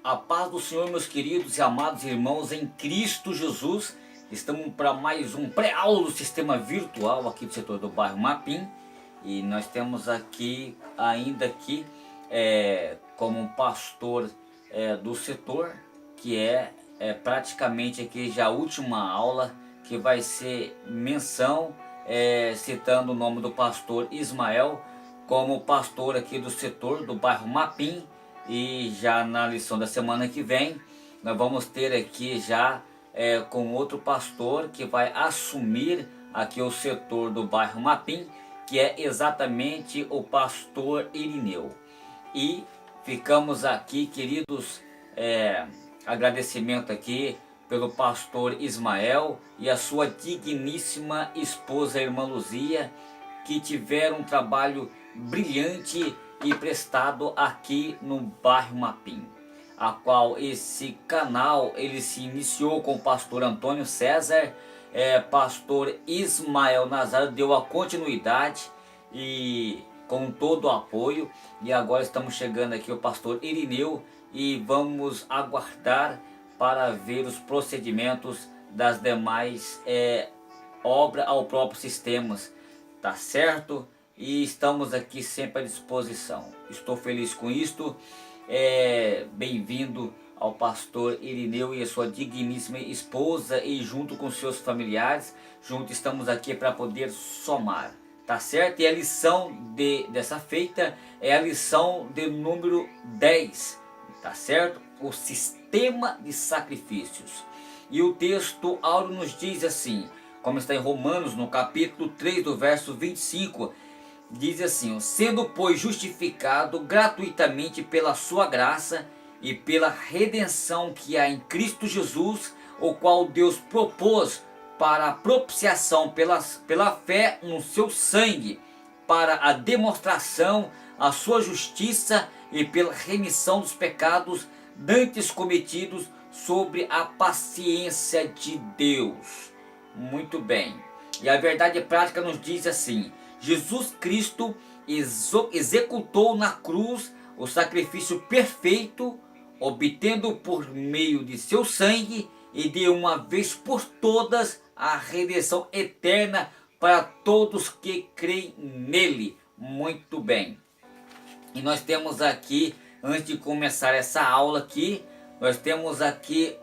A paz do Senhor, meus queridos e amados irmãos em Cristo Jesus. Estamos para mais um pré-aula do sistema virtual aqui do setor do bairro Mapim. E nós temos aqui, como um pastor do setor, que é praticamente aqui já a última aula, que vai ser menção, citando o nome do pastor Ismael, como pastor aqui do setor do bairro Mapim. E já na lição da semana que vem, nós vamos ter aqui já com outro pastor que vai assumir aqui o setor do bairro Mapim, que é exatamente o pastor Irineu. E ficamos aqui, queridos, agradecimento aqui pelo pastor Ismael e a sua digníssima esposa, a irmã Luzia, que tiveram um trabalho brilhante e prestado aqui no bairro Mapim, a qual esse canal ele se iniciou com o pastor Antônio César, pastor Ismael Nazário deu a continuidade e com todo o apoio, e agora estamos chegando aqui o pastor Irineu e vamos aguardar para ver os procedimentos das demais obras ao próprio sistemas, tá certo? E estamos aqui sempre à disposição. Estou feliz com isto. Bem-vindo ao pastor Irineu e a sua digníssima esposa, e junto com seus familiares, juntos estamos aqui para poder somar, tá certo? E a lição dessa feita é a lição de número 10, tá certo? O sistema de sacrifícios. E o texto áureo nos diz assim, como está em Romanos, no capítulo 3, do verso 25, diz assim: sendo pois justificado gratuitamente pela sua graça e pela redenção que há em Cristo Jesus, o qual Deus propôs para a propiciação pela fé no seu sangue, para a demonstração a sua justiça e pela remissão dos pecados dantes cometidos sobre a paciência de Deus. Muito bem. E a verdade prática nos diz assim: Jesus Cristo executou na cruz o sacrifício perfeito, obtendo por meio de seu sangue e de uma vez por todas a redenção eterna para todos que creem nele. Muito bem. E nós temos aqui, antes de começar essa aula aqui, nós temos aqui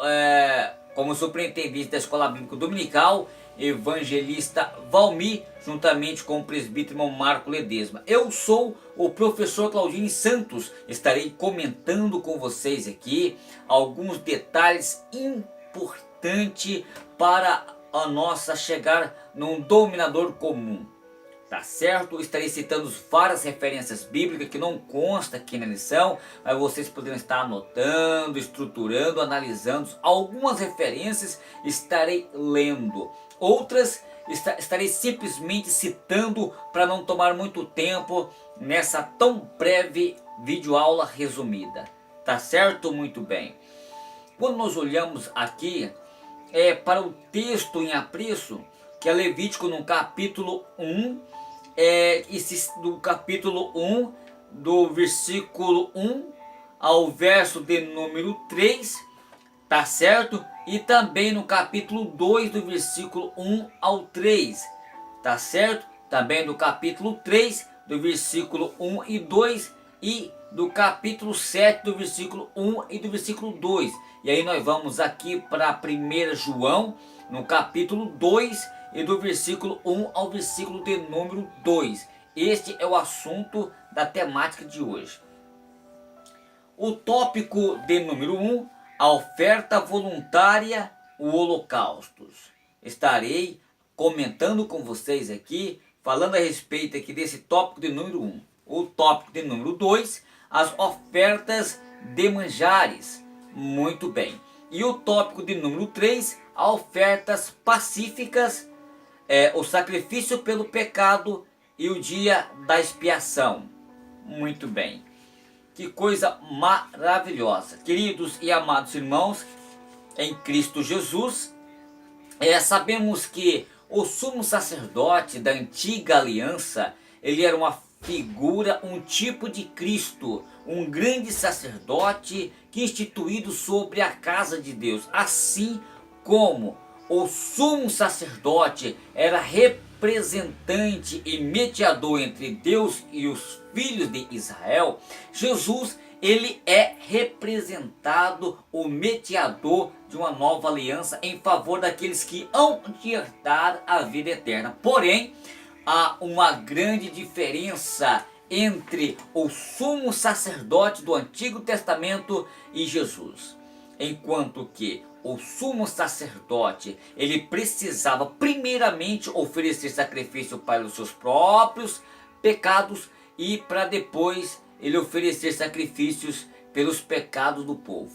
como superintendente da Escola Bíblica Dominical, evangelista Valmir, juntamente com o presbítero Marco Ledesma. Eu sou o professor Claudinho Santos, estarei comentando com vocês aqui alguns detalhes importantes para a nossa chegar num dominador comum, tá certo? Estarei citando várias referências bíblicas que não consta aqui na lição, mas vocês poderão estar anotando, estruturando, analisando. Algumas referências estarei lendo, outras estarei simplesmente citando para não tomar muito tempo nessa tão breve videoaula resumida, tá certo? Muito bem. Quando nós olhamos aqui para o texto em apreço, que é Levítico no capítulo 1, do capítulo 1, do versículo 1 ao verso de número 3, tá certo? E também no capítulo 2, do versículo 1 ao 3, tá certo? Também do capítulo 3, do versículo 1 e 2, e do capítulo 7, do versículo 1 e do versículo 2. E aí nós vamos aqui para 1 João, no capítulo 2, e do versículo 1 ao versículo de número 2. Este é o assunto da temática de hoje. O tópico de número 1, a oferta voluntária, o holocaustos. Estarei comentando com vocês aqui, falando a respeito aqui desse tópico de número 1. O tópico de número 2, as ofertas de manjares. Muito bem. E o tópico de número 3, as ofertas pacíficas, o sacrifício pelo pecado e o dia da expiação. Muito bem. Que coisa maravilhosa. Queridos e amados irmãos em Cristo Jesus, sabemos que o sumo sacerdote da antiga aliança, ele era uma figura um tipo de Cristo, um grande sacerdote que instituído sobre a casa de Deus. Assim como o sumo sacerdote era representante e mediador entre Deus e os filhos de Israel, Jesus, ele é representado, o mediador de uma nova aliança em favor daqueles que hão de herdar a vida eterna. Porém, há uma grande diferença entre o sumo sacerdote do Antigo Testamento e Jesus. Enquanto que o sumo sacerdote, ele precisava primeiramente oferecer sacrifício para os seus próprios pecados e para depois ele oferecer sacrifícios pelos pecados do povo.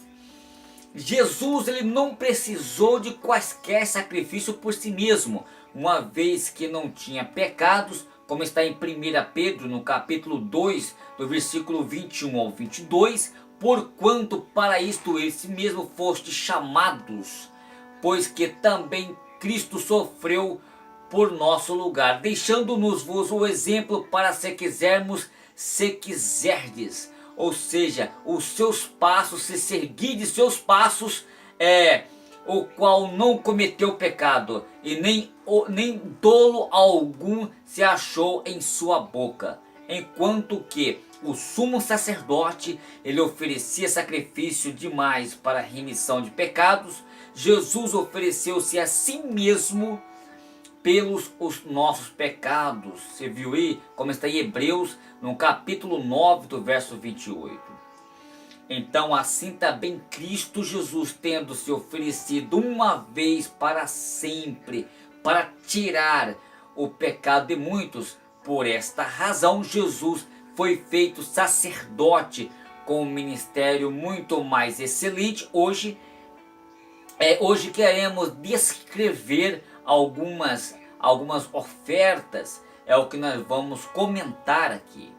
Jesus, ele não precisou de quaisquer sacrifício por si mesmo, uma vez que não tinha pecados, como está em 1 Pedro, no capítulo 2, do versículo 21 ao 22, porquanto para isto esse mesmo foste chamados, pois que também Cristo sofreu por nosso lugar, deixando-nos vos o exemplo para se quiserdes, ou seja, os seus passos, se seguides seus passos, o qual não cometeu pecado, e nem dolo algum se achou em sua boca. Enquanto que o sumo sacerdote, ele oferecia sacrifício demais para a remissão de pecados, Jesus ofereceu-se a si mesmo pelos os nossos pecados. Você viu aí como está em Hebreus, no capítulo 9, do verso 28. Então assim também Cristo Jesus, tendo se oferecido uma vez para sempre, para tirar o pecado de muitos, por esta razão Jesus foi feito sacerdote com um ministério muito mais excelente. Hoje queremos descrever algumas ofertas, é o que nós vamos comentar aqui.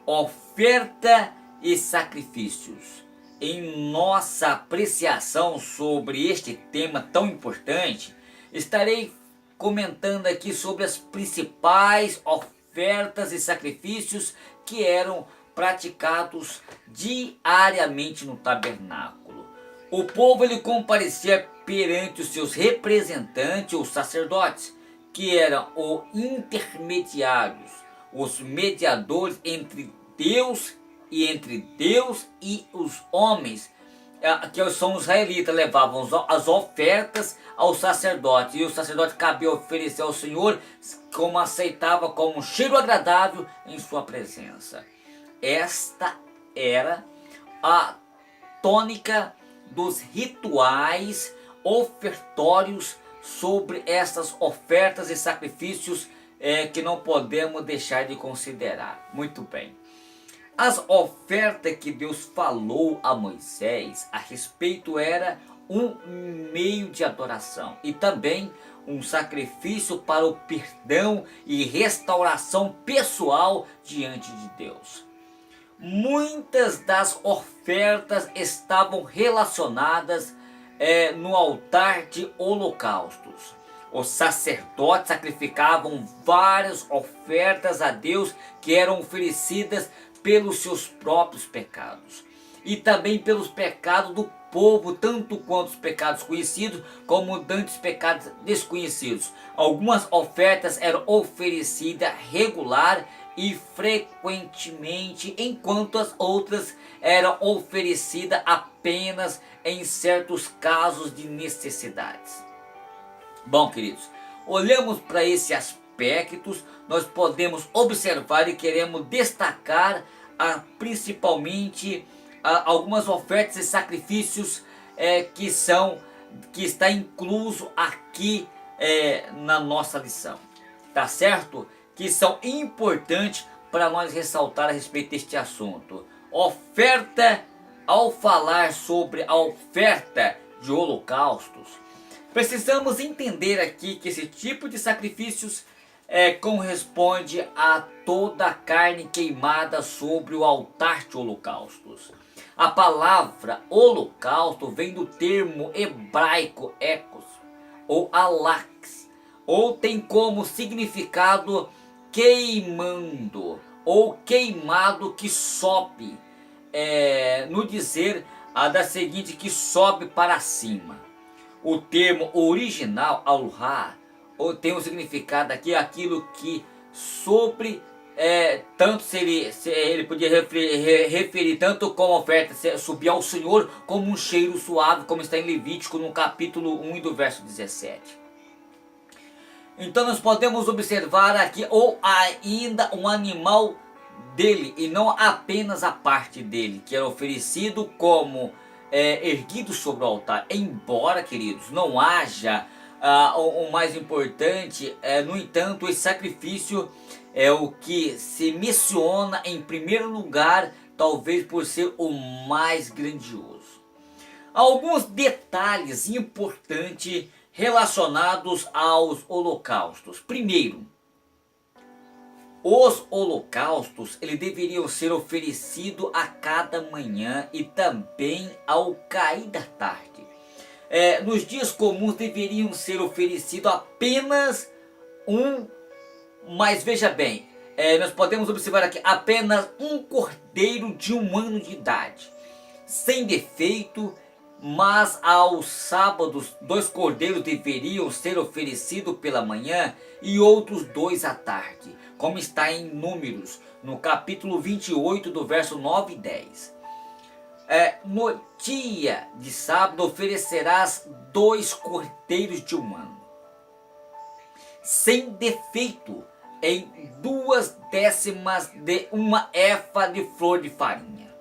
Oferta e sacrifícios. Em nossa apreciação sobre este tema tão importante, estarei comentando aqui sobre as principais ofertas e sacrifícios que eram praticados diariamente no tabernáculo. O povo, ele comparecia perante os seus representantes, os sacerdotes, que eram os intermediários, os mediadores entre Deus e os homens, que são os israelitas, levavam as ofertas ao sacerdote, e o sacerdote cabia oferecer ao Senhor como aceitava, como um cheiro agradável em sua presença. Esta era a tônica dos rituais ofertórios sobre essas ofertas e sacrifícios que não podemos deixar de considerar. Muito bem. As ofertas que Deus falou a Moisés a respeito era um meio de adoração e também um sacrifício para o perdão e restauração pessoal diante de Deus. Muitas das ofertas estavam relacionadas no altar de holocaustos. Os sacerdotes sacrificavam várias ofertas a Deus que eram oferecidas pelos seus próprios pecados e também pelos pecados do povo, tanto quanto os pecados conhecidos como os pecados desconhecidos. Algumas ofertas eram oferecidas regular e frequentemente, enquanto as outras eram oferecidas apenas em certos casos de necessidades. Bom, queridos, olhamos para esses aspectos, nós podemos observar e queremos destacar principalmente algumas ofertas e sacrifícios que está incluso aqui na nossa lição, tá certo? Que são importantes para nós ressaltar a respeito deste assunto. Oferta, ao falar sobre a oferta de holocaustos, precisamos entender aqui que esse tipo de sacrifícios corresponde a toda a carne queimada sobre o altar de holocaustos. A palavra holocausto vem do termo hebraico ekos ou alax, ou tem como significado queimando ou queimado que sobe, no dizer da seguinte, que sobe para cima. O termo original, aluha, tem um significado aqui, aquilo que sobre, tanto ele podia referir tanto como oferta subir ao Senhor, como um cheiro suave, como está em Levítico no capítulo 1 e do verso 17. Então nós podemos observar aqui, ou ainda um animal dele, e não apenas a parte dele, que era oferecido como erguido sobre o altar. Embora, queridos, não haja o mais importante, no entanto, esse sacrifício é o que se menciona em primeiro lugar, talvez por ser o mais grandioso. Alguns detalhes importantes relacionados aos holocaustos. Primeiro, os holocaustos eles deveriam ser oferecidos a cada manhã e também ao cair da tarde. Nos dias comuns deveriam ser oferecidos apenas mas veja bem, nós podemos observar aqui apenas um cordeiro de 1 ano de idade, sem defeito. Mas aos sábados 2 cordeiros deveriam ser oferecidos pela manhã e outros 2 à tarde, como está em Números, no capítulo 28, do verso 9 e 10. No dia de sábado oferecerás 2 cordeiros de 1 ano, sem defeito, em 2/10 de uma efa de flor de farinha,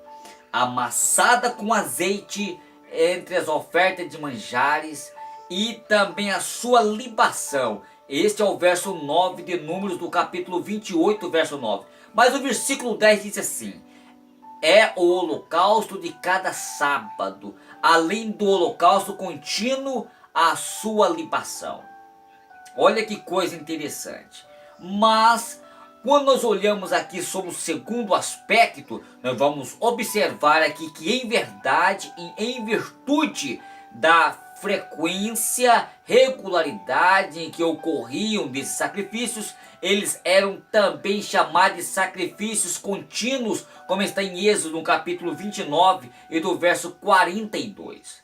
amassada com azeite, entre as ofertas de manjares, e também a sua libação. Este é o verso 9 de Números do capítulo 28, verso 9. Mas o versículo 10 diz assim: é o holocausto de cada sábado, além do holocausto contínuo, a sua libação. Olha que coisa interessante. Mas quando nós olhamos aqui sobre o segundo aspecto, nós vamos observar aqui que em verdade e em virtude da frequência, regularidade em que ocorriam desses sacrifícios, eles eram também chamados de sacrifícios contínuos, como está em Êxodo no capítulo 29 e do verso 42.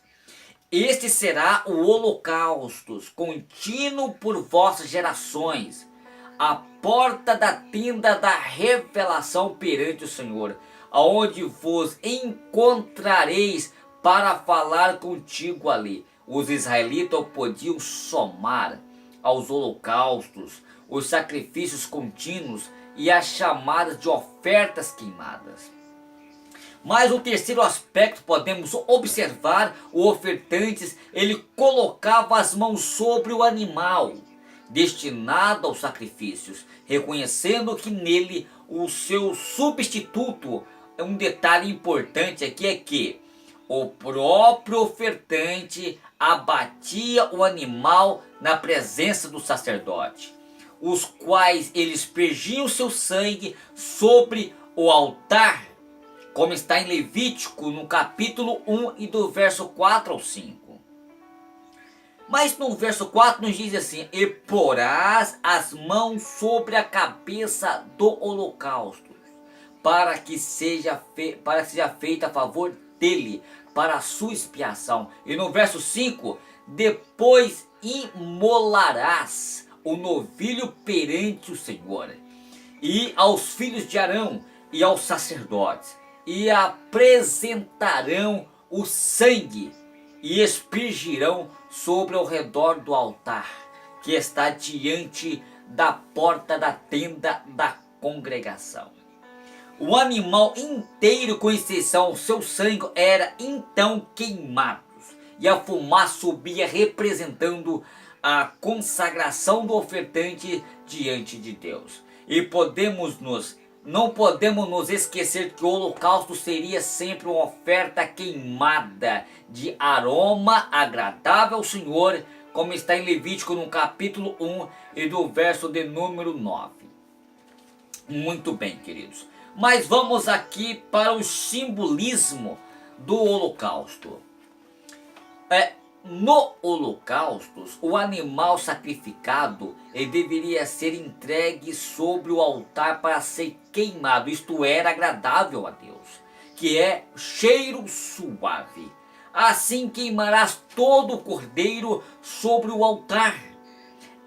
Este será o holocausto contínuo por vossas gerações, a porta da tenda da revelação perante o Senhor, aonde vos encontrareis para falar contigo ali. Os israelitas podiam somar aos holocaustos, os sacrifícios contínuos e as chamadas de ofertas queimadas. Mas o terceiro aspecto podemos observar, o ofertante, ele colocava as mãos sobre o animal destinado aos sacrifícios, reconhecendo que nele o seu substituto. Um detalhe importante aqui é que o próprio ofertante abatia o animal na presença do sacerdote, os quais eles aspergiam seu sangue sobre o altar, como está em Levítico no capítulo 1 e do verso 4 ao 5. Mas no verso 4 nos diz assim: e porás as mãos sobre a cabeça do holocausto, para que seja feita a favor dele, para a sua expiação. E no verso 5, depois imolarás o novilho perante o Senhor, e aos filhos de Arão e aos sacerdotes, e apresentarão o sangue e expingirão sobre o redor do altar, que está diante da porta da tenda da congregação. O animal inteiro, com exceção ao seu sangue, era então queimado, e a fumaça subia, representando a consagração do ofertante diante de Deus. E não podemos nos esquecer que o holocausto seria sempre uma oferta queimada de aroma agradável ao Senhor, como está em Levítico no capítulo 1 e do verso de número 9. Muito bem, queridos. Mas vamos aqui para o simbolismo do holocausto. no holocausto, o animal sacrificado ele deveria ser entregue sobre o altar para ser queimado. Isto era agradável a Deus, que é cheiro suave. Assim queimarás todo o cordeiro sobre o altar.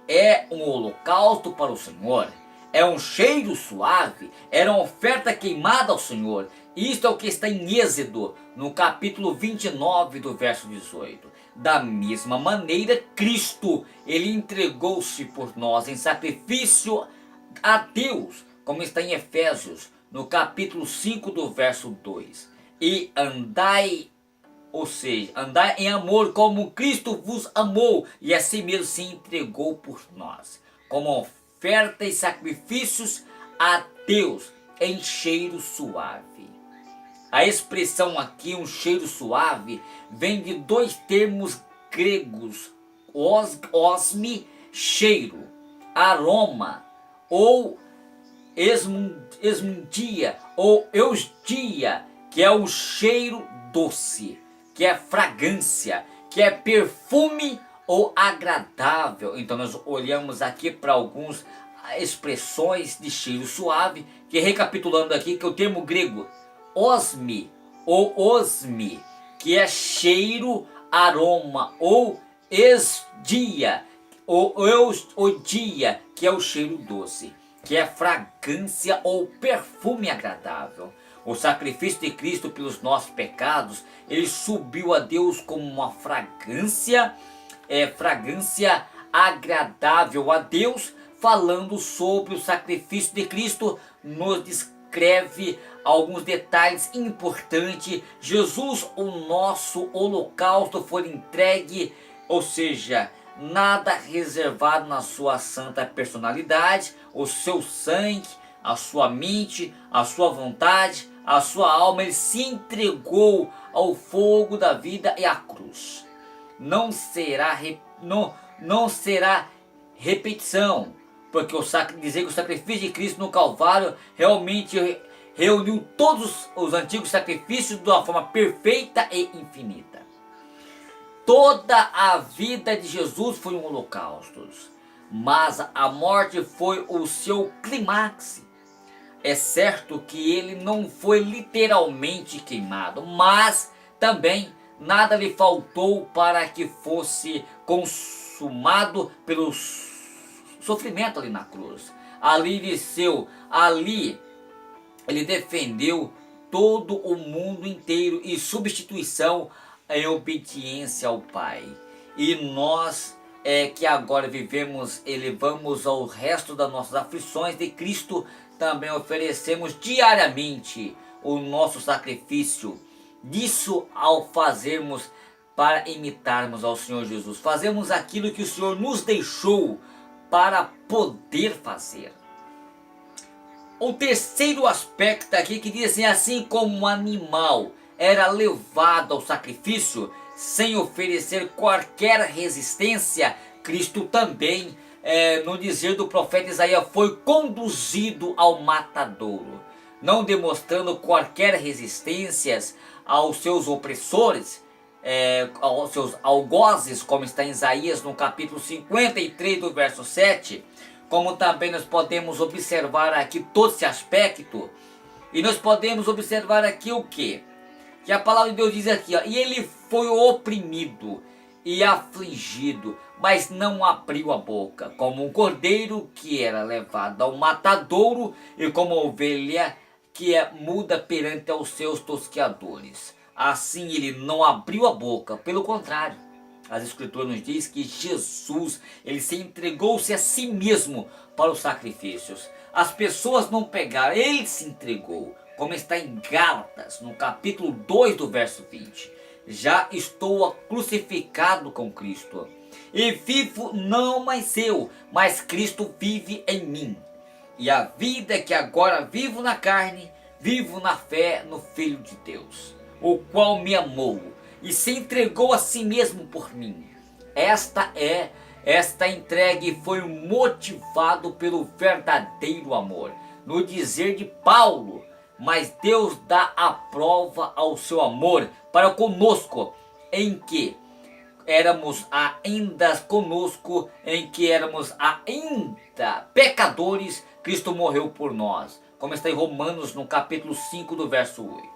É um holocausto para o Senhor, é um cheiro suave, era uma oferta queimada ao Senhor. Isto é o que está em Êxodo, no capítulo 29 do verso 18. Da mesma maneira, Cristo, ele entregou-se por nós em sacrifício a Deus, como está em Efésios, no capítulo 5 do verso 2. E andai, ou seja, andai em amor como Cristo vos amou e assim mesmo se entregou por nós, como oferta e sacrifícios a Deus em cheiro suave. A expressão aqui, um cheiro suave, vem de dois termos gregos, osme, cheiro, aroma, ou esmundia, ou eusdia, que é o cheiro doce, que é fragrância, que é perfume ou agradável. Então nós olhamos aqui para algumas expressões de cheiro suave, que recapitulando aqui, que é o termo grego, osme ou osme, que é cheiro, aroma, ou esdia, ou odia, que é o cheiro doce, que é fragrância ou perfume agradável. O sacrifício de Cristo pelos nossos pecados, ele subiu a Deus como uma fragrância agradável a Deus. Falando sobre o sacrifício de Cristo, nos descreve alguns detalhes importantes. Jesus, o nosso holocausto, foi entregue, ou seja, nada reservado na sua santa personalidade, o seu sangue, a sua mente, a sua vontade, a sua alma. Ele se entregou ao fogo da vida e à cruz. Não será repetição, porque dizer que o sacrifício de Cristo no Calvário realmente reuniu todos os antigos sacrifícios de uma forma perfeita e infinita. Toda a vida de Jesus foi um holocausto, mas a morte foi o seu clímax. É certo que ele não foi literalmente queimado, mas também nada lhe faltou para que fosse consumado pelo sofrimento ali na cruz. Ali ele defendeu todo o mundo inteiro em substituição em obediência ao Pai. E nós que agora vivemos, elevamos ao resto das nossas aflições de Cristo, também oferecemos diariamente o nosso sacrifício. Disso ao fazermos para imitarmos ao Senhor Jesus. Fazemos aquilo que o Senhor nos deixou para poder fazer. O terceiro aspecto aqui que diz assim como um animal era levado ao sacrifício sem oferecer qualquer resistência, Cristo também, no dizer do profeta Isaías, foi conduzido ao matadouro, não demonstrando qualquer resistência aos seus opressores, aos seus algozes, como está em Isaías no capítulo 53 do verso 7, como também nós podemos observar aqui todo esse aspecto. E nós podemos observar aqui o que? Que a palavra de Deus diz aqui, ó, e ele foi oprimido e afligido, mas não abriu a boca, como um cordeiro que era levado ao matadouro, e como ovelha que é muda perante aos seus tosqueadores. Assim ele não abriu a boca, pelo contrário, as escrituras nos diz que Jesus, ele se entregou-se a si mesmo para os sacrifícios. As pessoas não pegaram, ele se entregou, como está em Gálatas, no capítulo 2 do verso 20. Já estou crucificado com Cristo, e vivo não mais eu, mas Cristo vive em mim. E a vida que agora vivo na carne, vivo na fé no Filho de Deus, o qual me amou e se entregou a si mesmo por mim. Esta entrega foi motivado pelo verdadeiro amor. No dizer de Paulo, mas Deus dá a prova ao seu amor para conosco, em que éramos ainda conosco, em que éramos ainda pecadores, Cristo morreu por nós. Como está em Romanos no capítulo 5 do verso 8.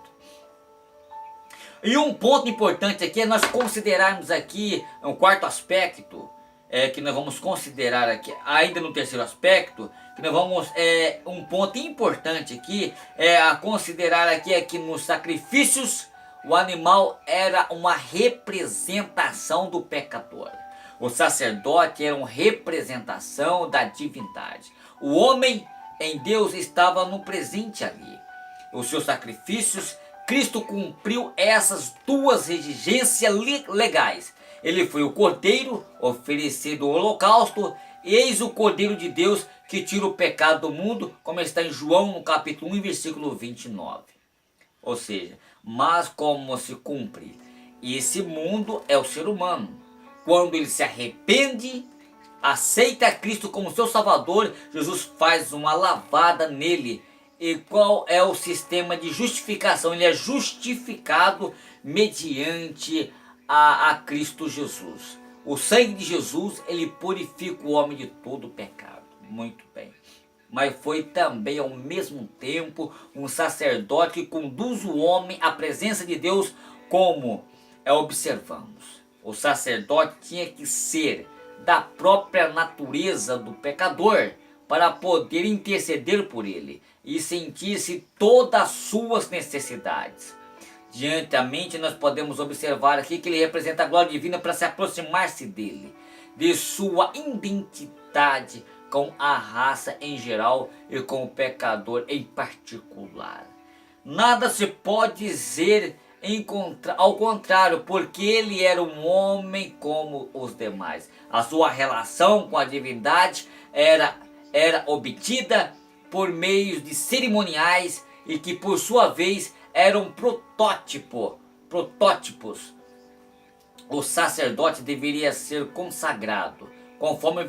E um ponto importante aqui é nós considerarmos aqui um quarto aspecto, que nós vamos considerar aqui, ainda no terceiro aspecto, que nós vamos, um ponto importante aqui, a considerar aqui é que nos sacrifícios, o animal era uma representação do pecador. O sacerdote era uma representação da divindade. O homem em Deus estava no presente ali. Os seus sacrifícios, Cristo cumpriu essas duas exigências legais. Ele foi o cordeiro oferecido o holocausto. Eis o cordeiro de Deus que tira o pecado do mundo, como está em João no capítulo 1, versículo 29. Ou seja, mas como se cumpre? Esse mundo é o ser humano. Quando ele se arrepende, aceita Cristo como seu Salvador, Jesus faz uma lavada nele. E qual é o sistema de justificação? Ele é justificado mediante a Cristo Jesus. O sangue de Jesus, ele purifica o homem de todo pecado. Muito bem. Mas foi também ao mesmo tempo um sacerdote que conduz o homem à presença de Deus, como observamos. O sacerdote tinha que ser da própria natureza do pecador para poder interceder por ele e sentir-se todas as suas necessidades. Diantamente nós podemos observar aqui que ele representa a glória divina para se aproximar-se dele, de sua identidade com a raça em geral e com o pecador em particular. Nada se pode dizer ao contrário, porque ele era um homem como os demais. A sua relação com a divindade era obtida por meios de cerimoniais e que por sua vez eram protótipos. O sacerdote deveria ser consagrado, conforme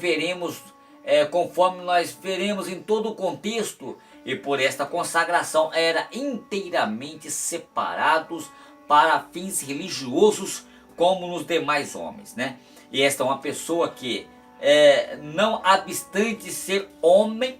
nós veremos em todo o contexto, e por esta consagração era inteiramente separados para fins religiosos, como nos demais homens, né? E esta é uma pessoa que não obstante de ser homem,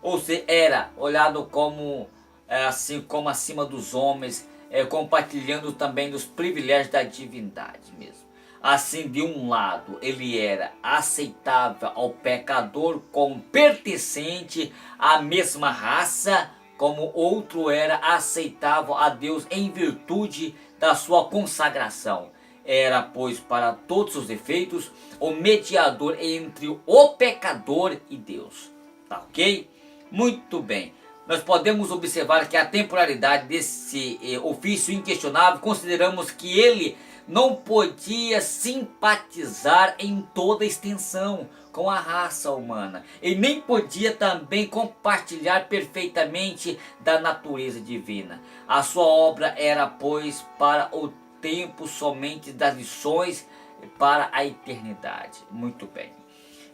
ou seja, era olhado como assim como acima dos homens, compartilhando também dos privilégios da divindade mesmo. Assim, de um lado, ele era aceitável ao pecador como pertencente à mesma raça, como outro era aceitável a Deus em virtude da sua consagração. Era, pois, para todos os efeitos, o mediador entre o pecador e Deus. Tá ok? Muito bem. Nós podemos observar que a temporalidade desse ofício inquestionável, consideramos que ele não podia simpatizar em toda a extensão com a raça humana. E nem podia também compartilhar perfeitamente da natureza divina. A sua obra era, pois, para o tempo somente das lições para a eternidade. Muito bem.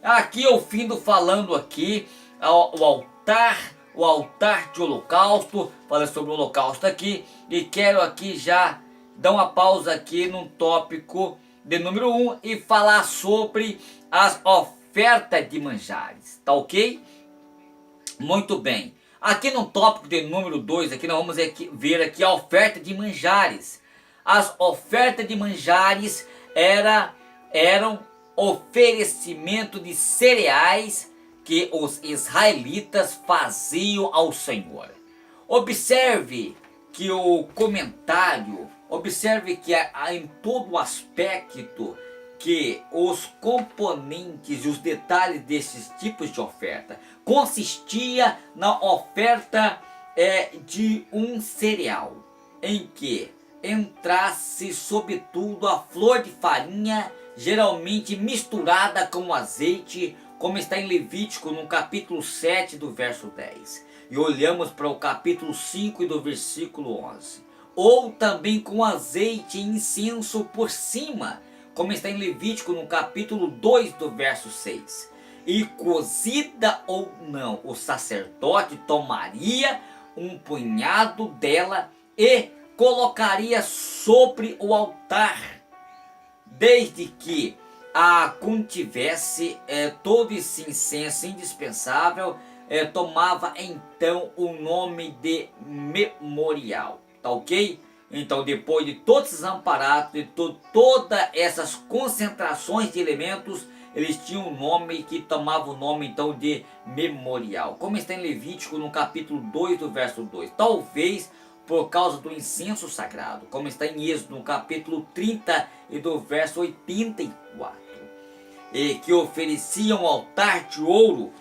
Aqui eu findo falando aqui o altar de holocausto, falando sobre o holocausto aqui, e quero aqui já dar uma pausa aqui no tópico de número 1 e falar sobre as ofertas de manjares, tá ok? Muito bem. Aqui no tópico de número 2, aqui nós vamos ver aqui a oferta de manjares. As ofertas de manjares eram oferecimento de cereais que os israelitas faziam ao Senhor. Observe que o comentário, observe que em todo o aspecto que os componentes e os detalhes desses tipos de oferta consistia na oferta de um cereal, em que entrasse sobretudo a flor de farinha, geralmente misturada com azeite, como está em Levítico no capítulo 7 do verso 10. E olhamos para o capítulo 5 e do versículo 11. Ou também com azeite e incenso por cima, como está em Levítico no capítulo 2 do verso 6. E cozida ou não, o sacerdote tomaria um punhado dela e colocaria sobre o altar desde que contivesse todo esse incenso indispensável, tomava então o nome de memorial, tá ok? Então, depois de todos esses aparatos, de todas essas concentrações de elementos, eles tinham um nome que tomava o nome então de memorial, como está em Levítico no capítulo 2 do verso 2, talvez por causa do incenso sagrado, como está em Êxodo no capítulo 30 e do verso 84, e que ofereciam ao altar de ouro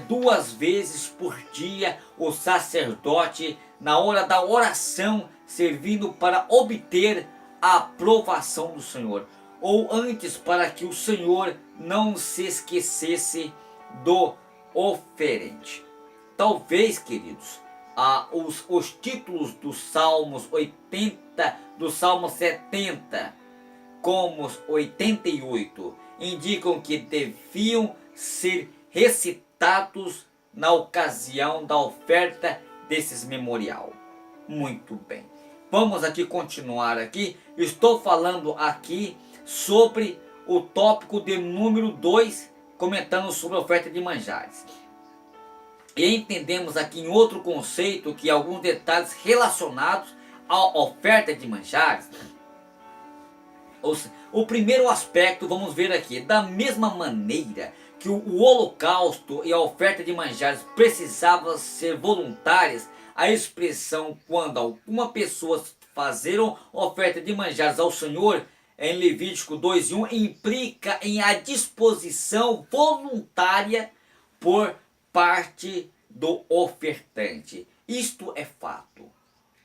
2 vezes por dia o sacerdote na hora da oração, servindo para obter a aprovação do Senhor, ou antes, para que o Senhor não se esquecesse do oferente. Talvez, queridos, os títulos dos Salmos 80, do Salmo 70, como os 88, indicam que deviam ser recitados na ocasião da oferta desses memorial. Muito bem, vamos aqui continuar aqui. Estou falando aqui sobre o tópico de número 2, comentando sobre a oferta de manjares. E entendemos aqui em outro conceito que alguns detalhes relacionados à oferta de manjares. O primeiro aspecto, vamos ver aqui, da mesma maneira que o holocausto e a oferta de manjares precisavam ser voluntárias, a expressão quando alguma pessoa fazeram oferta de manjares ao Senhor, em Levítico 2:1, implica em a disposição voluntária por parte do ofertante. Isto é fato.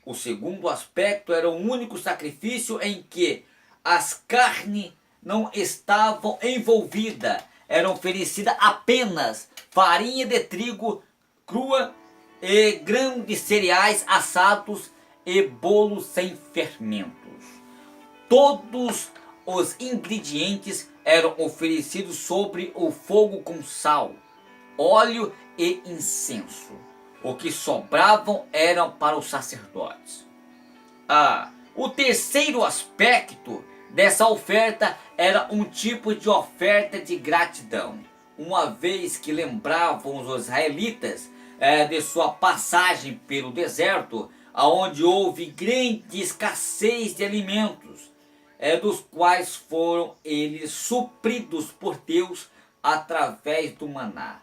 O segundo aspecto era o único sacrifício em que as carnes não estavam envolvidas, eram oferecidas apenas farinha de trigo crua e grãos de cereais assados e bolos sem fermentos. Todos os ingredientes eram oferecidos sobre o fogo com sal, óleo e incenso. O que sobravam eram para os sacerdotes. O terceiro aspecto dessa oferta era um tipo de oferta de gratidão, uma vez que lembravam os israelitas de sua passagem pelo deserto, onde houve grande escassez de alimentos, dos quais foram eles supridos por Deus através do maná.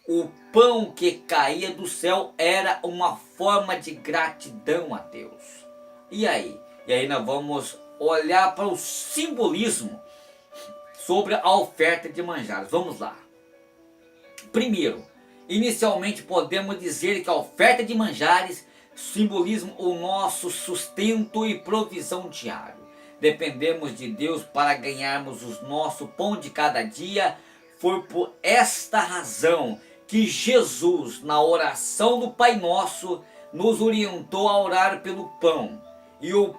O pão que caía do céu era uma forma de gratidão a Deus. E aí nós vamos olhar para o simbolismo sobre a oferta de manjares. Vamos lá. Primeiro, inicialmente podemos dizer que a oferta de manjares simboliza o nosso sustento e provisão diário. Dependemos de Deus para ganharmos o nosso pão de cada dia. Foi por esta razão que Jesus, na oração do Pai Nosso, nos orientou a orar pelo pão. E o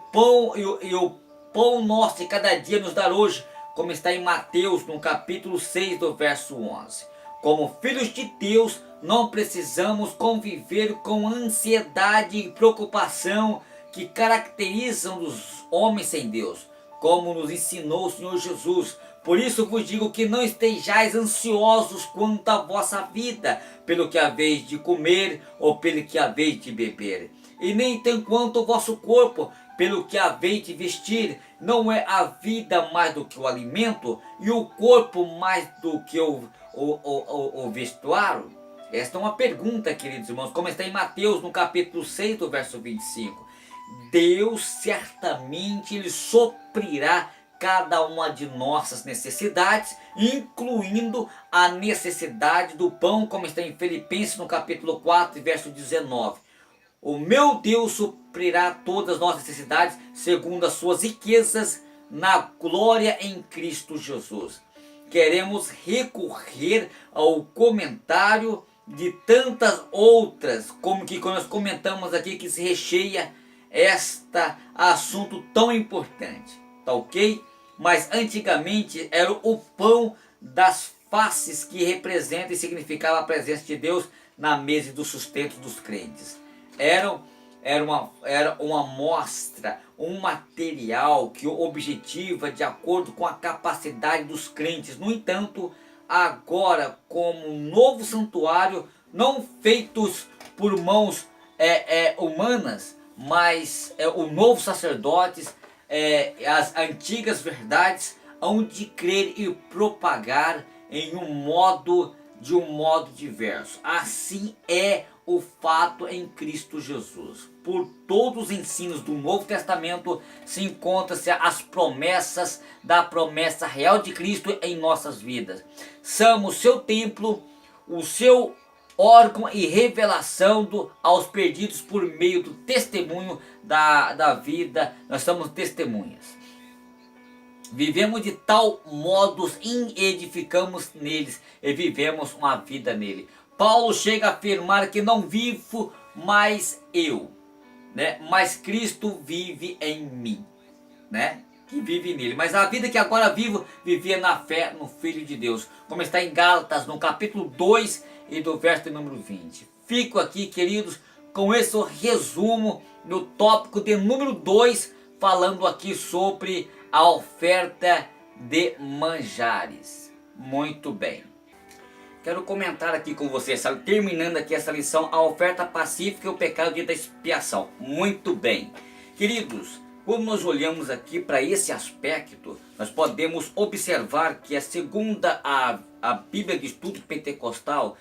pão nosso de cada dia nos dar hoje, como está em Mateus, no capítulo 6, do verso 11. Como filhos de Deus, não precisamos conviver com ansiedade e preocupação que caracterizam os homens sem Deus, como nos ensinou o Senhor Jesus. Por isso vos digo que não estejais ansiosos quanto à vossa vida, pelo que haveis de comer ou pelo que haveis de beber, e nem tem quanto ao vosso corpo, pelo que haveis de vestir. Não é a vida mais do que o alimento, e o corpo mais do que o vestuário? Esta é uma pergunta, queridos irmãos, como está em Mateus, no capítulo 6, do verso 25. Deus certamente lhe suprirá cada uma de nossas necessidades, incluindo a necessidade do pão, como está em Filipenses, no capítulo 4, verso 19. O meu Deus suprirá todas as nossas necessidades, segundo as suas riquezas, na glória em Cristo Jesus. Queremos recorrer ao comentário de tantas outras, como que nós comentamos aqui, que se recheia este assunto tão importante, tá ok? Mas antigamente era o pão das faces que representa e significava a presença de Deus na mesa do sustento dos crentes. Eram era uma amostra, um material que objetiva de acordo com a capacidade dos crentes. No entanto, agora como um novo santuário, não feitos por mãos humanas, mas o novo sacerdotes, as antigas verdades hão de crer e propagar de um modo diverso. Assim é o fato em Cristo Jesus. Por todos os ensinos do Novo Testamento se encontram-se as promessas da promessa real de Cristo em nossas vidas. Somos seu templo, o seu órgão e revelação aos perdidos por meio do testemunho da vida. Nós somos testemunhas. Vivemos de tal modo e edificamos neles e vivemos uma vida nele. Paulo chega a afirmar que não vivo mais eu, né? Mas Cristo vive em mim, né? Que vive nele. Mas a vida que agora vivo, vivia na fé no Filho de Deus. Como está em Gálatas, no capítulo 2 e do verso número 20. Fico aqui, queridos, com esse resumo no tópico de número 2, falando aqui sobre a oferta de manjares. Muito bem. Quero comentar aqui com vocês, terminando aqui essa lição, a oferta pacífica e o pecado dia da expiação. Muito bem. Queridos, quando nós olhamos aqui para esse aspecto, nós podemos observar que segundo a Bíblia de Estudo Pentecostal,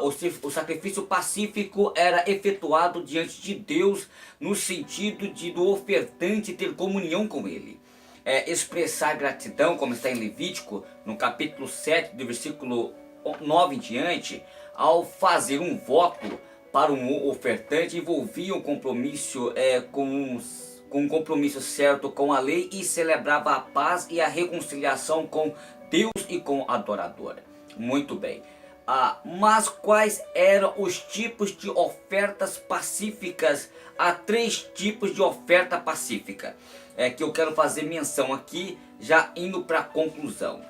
o sacrifício pacífico era efetuado diante de Deus no sentido do ofertante ter comunhão com ele. Expressar gratidão, como está em Levítico, no capítulo 7, do versículo 9 em diante, ao fazer um voto para um ofertante, envolvia um compromisso com um compromisso certo com a lei e celebrava a paz e a reconciliação com Deus e com a adoradora. Muito bem. Mas quais eram os tipos de ofertas pacíficas? Há 3 tipos de oferta pacífica que eu quero fazer menção aqui, já indo para a conclusão.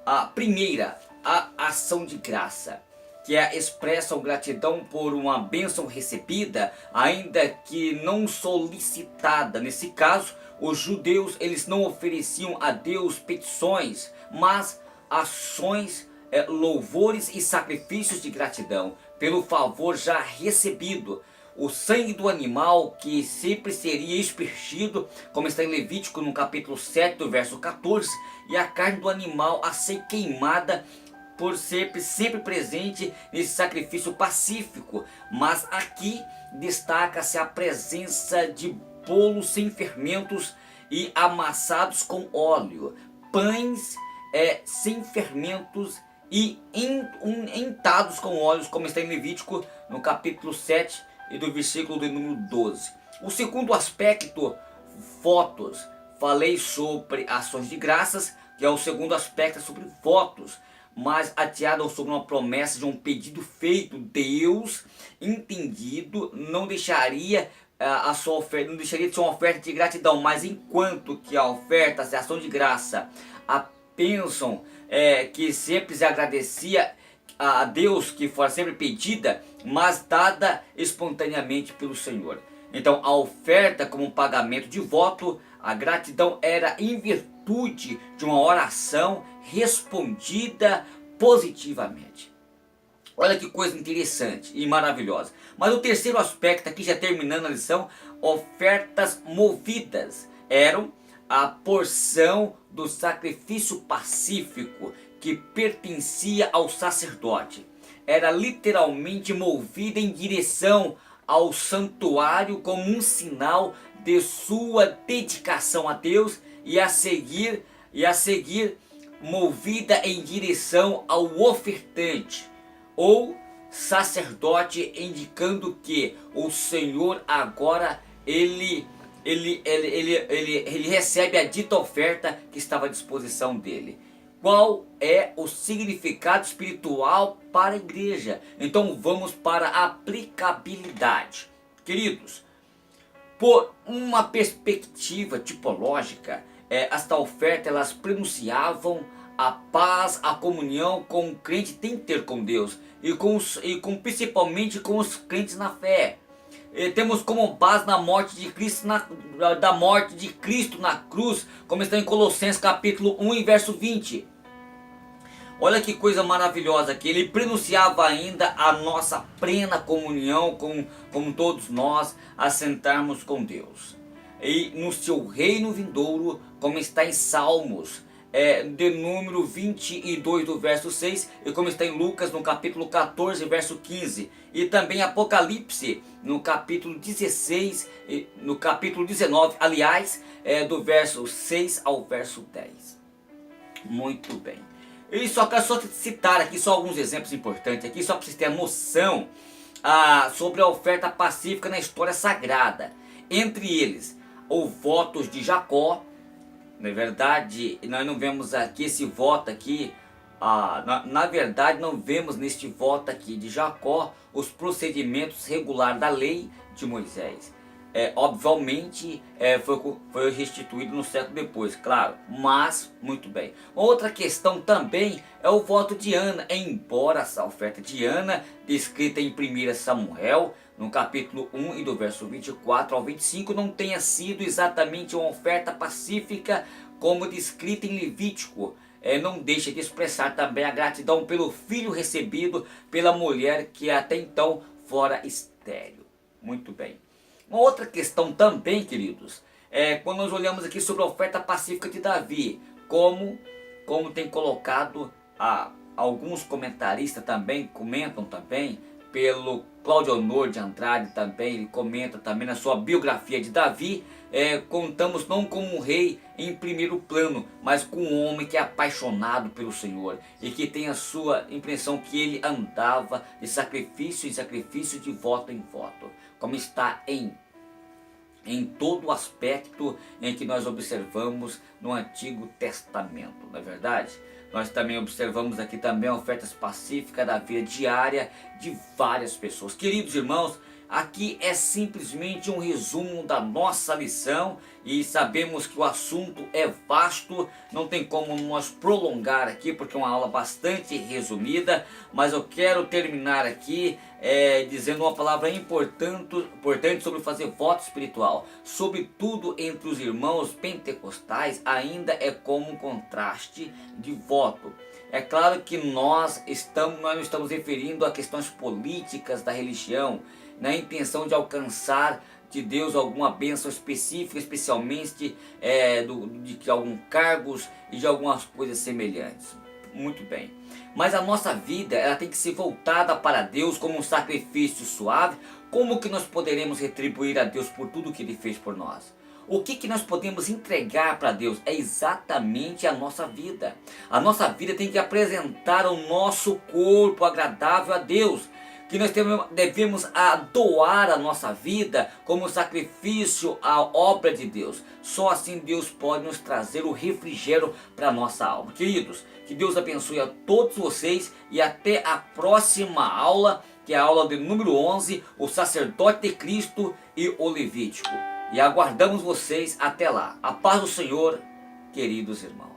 A primeira, a ação de graça, que expressa gratidão por uma bênção recebida, ainda que não solicitada. Nesse caso, os judeus eles não ofereciam a Deus petições, mas ações, louvores e sacrifícios de gratidão pelo favor já recebido. O sangue do animal que sempre seria espergido, como está em Levítico no capítulo 7, do verso 14, e a carne do animal a ser queimada por ser sempre presente nesse sacrifício pacífico. Mas aqui destaca-se a presença de bolos sem fermentos e amassados com óleo, pães sem fermentos e untados com óleos, como está em Levítico no capítulo 7 e do versículo de número 12. O segundo aspecto, votos. Falei sobre ações de graças, que é o segundo aspecto, sobre votos, mas ateado sobre uma promessa de um pedido feito. Deus, entendido, não deixaria a sua oferta, não deixaria de ser uma oferta de gratidão, mas enquanto que a oferta, a ação de graça, a bênção que sempre se agradecia a Deus, que fora sempre pedida, mas dada espontaneamente pelo Senhor. Então a oferta como um pagamento de voto, a gratidão era em virtude de uma oração respondida positivamente. Olha que coisa interessante e maravilhosa. Mas o terceiro aspecto aqui, já terminando a lição, ofertas movidas, eram a porção do sacrifício pacífico que pertencia ao sacerdote. Era literalmente movida em direção ao santuário como um sinal de sua dedicação a Deus, e a seguir movida em direção ao ofertante ou sacerdote, indicando que o Senhor agora ele recebe a dita oferta que estava à disposição dele. Qual é o significado espiritual para a igreja? Então vamos para a aplicabilidade. Queridos, por uma perspectiva tipológica, esta oferta elas pronunciavam a paz, a comunhão com o crente tem que ter com Deus e principalmente com os crentes na fé. temos como base na morte de Cristo, da morte de Cristo na cruz, como está em Colossenses capítulo 1 e verso 20. Olha que coisa maravilhosa aqui. Ele prenunciava ainda a nossa plena comunhão com todos nós, assentarmos com Deus. E no seu reino vindouro, como está em Salmos, de número 22 do verso 6, e como está em Lucas no capítulo 14 verso 15, e também Apocalipse no capítulo 16, no capítulo 19, aliás, do verso 6 ao verso 10. Muito bem. E só quero citar aqui só alguns exemplos importantes aqui, só para vocês terem noção sobre a oferta pacífica na história sagrada. Entre eles, o votos de Jacó. Na verdade, nós não vemos aqui esse voto aqui, na verdade não vemos neste voto aqui de Jacó os procedimentos regulares da lei de Moisés. Obviamente foi restituído no século depois, claro, mas muito bem. Outra questão também é o voto de Ana, embora essa oferta de Ana, descrita em 1 Samuel, no capítulo 1 e do verso 24 ao 25, não tenha sido exatamente uma oferta pacífica como descrita em Levítico. Não deixa de expressar também a gratidão pelo filho recebido pela mulher que até então fora estéril. Muito bem. Uma outra questão também, queridos, quando nós olhamos aqui sobre a oferta pacífica de Davi, como tem colocado alguns comentaristas também, comentam também, pelo Cláudio Honor de Andrade também, ele comenta também na sua biografia de Davi, contamos não como um rei em primeiro plano, mas com um homem que é apaixonado pelo Senhor e que tem a sua impressão que ele andava de sacrifício em sacrifício, de voto em voto, como está em todo o aspecto em que nós observamos no Antigo Testamento, não é verdade? Nós também observamos aqui também ofertas pacíficas da vida diária de várias pessoas. Queridos irmãos, aqui é simplesmente um resumo da nossa lição e sabemos que o assunto é vasto, não tem como nós prolongar aqui porque é uma aula bastante resumida, mas eu quero terminar aqui dizendo uma palavra importante sobre fazer voto espiritual. Sobretudo entre os irmãos pentecostais ainda é como um contraste de voto. É claro que nós não estamos referindo a questões políticas da religião, na intenção de alcançar de Deus alguma bênção específica, especialmente de alguns cargos e de algumas coisas semelhantes. Muito bem. Mas a nossa vida ela tem que ser voltada para Deus como um sacrifício suave. Como que nós poderemos retribuir a Deus por tudo que Ele fez por nós? O que nós podemos entregar para Deus? É exatamente a nossa vida. A nossa vida tem que apresentar o nosso corpo agradável a Deus. Que nós devemos doar a nossa vida como sacrifício à obra de Deus. Só assim Deus pode nos trazer o refrigério para a nossa alma. Queridos, que Deus abençoe a todos vocês e até a próxima aula, que é a aula de número 11, o sacerdote de Cristo e o Levítico. E aguardamos vocês até lá. A paz do Senhor, queridos irmãos.